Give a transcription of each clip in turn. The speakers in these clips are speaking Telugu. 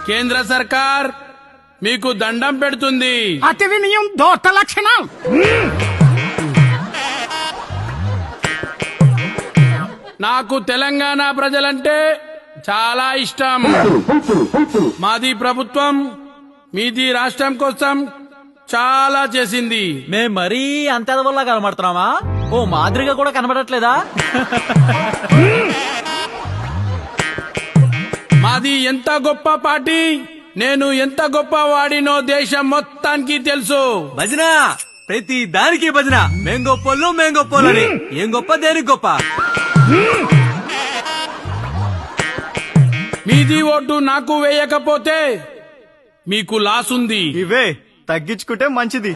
కేంద్ర సర్కార్ మీకు దండం పెడుతుంది. అతి వినయం దోత లక్షణం. నాకు తెలంగాణ ప్రజలంటే చాలా ఇష్టం. మాది ప్రభుత్వం మీది రాష్ట్రం కోసం చాలా చేసింది. మేం మరీ అంత ఎదవల్లా కనబడుతున్నామా? ఓ మాదిరిగా కూడా కనబడట్లేదా? మాది ఎంత గొప్ప పార్టీ, నేను ఎంత గొప్ప వాడినో దేశం మొత్తానికి తెలుసు. భజన ప్రతి దానికి భజన. మేం గొప్పోళ్ళు మేం గొప్పోళ్ళని. ఏం గొప్ప దేనికి గొప్ప? మీది ఓటు నాకు వేయకపోతే మీకు లాస్ ఉంది. ఇవే తగ్గించుకుంటే మంచిది.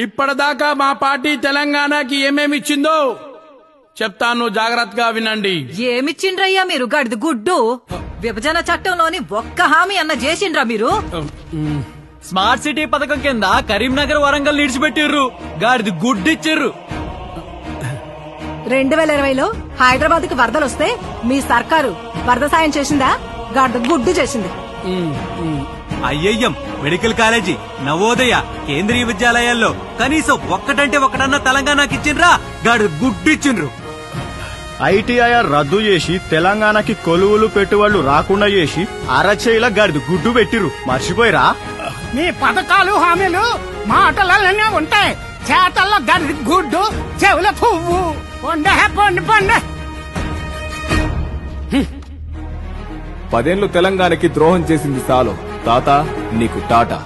ఇప్పటిదాకా మా పార్టీ తెలంగాణకి ఏమేమిచ్చిందో చెప్తాను, జాగ్రత్తగా వినండి. ఏమిచ్చిండ్రయ్యా మీరు గడిది గుడ్డు? విభజన చట్టంలోని ఒక్క హామీ అన్న చేసిండ్రా మీరు? స్మార్ట్ సిటీ పథకం కింద కరీంనగర్ వరంగల్ నిడిచిపెట్టిర్రు, గాడిది గుడ్డిచ్చిర్రు. 2020లో హైదరాబాద్ కి వరదలొస్తే మీ సర్కారు వరద సాయం చేసిందా? గడిది గుడ్డు చేసింది. ఐఐఎం, మెడికల్ కాలేజీ, నవోదయ, కేంద్రీయ విద్యాలయాల్లో కనీసం ఒక్కటంటే ఒక్కటన్నా తెలంగాణకి ఇచ్చిండ్రా? గాడు గుడ్డిచ్చిండ్రు. ఐటీఐఆర్ రద్దు చేసి తెలంగాణకి కొలువులు పెట్టుబడులు రాకుండా చేసి అరచేయిల గాడిది గుడ్డు పెట్టిరు. మర్చిపోయిరా? మీ పథకాలు హామీలు మాటలలోనే ఉంటాయి, చేతల్లో గడి గుడ్డు, చెవుల పువ్వు. పొండే పొండి పొండే. 10 ఏళ్లు తెలంగాణకి ద్రోహం చేసింది చాలు తాత, నీకు టాటా.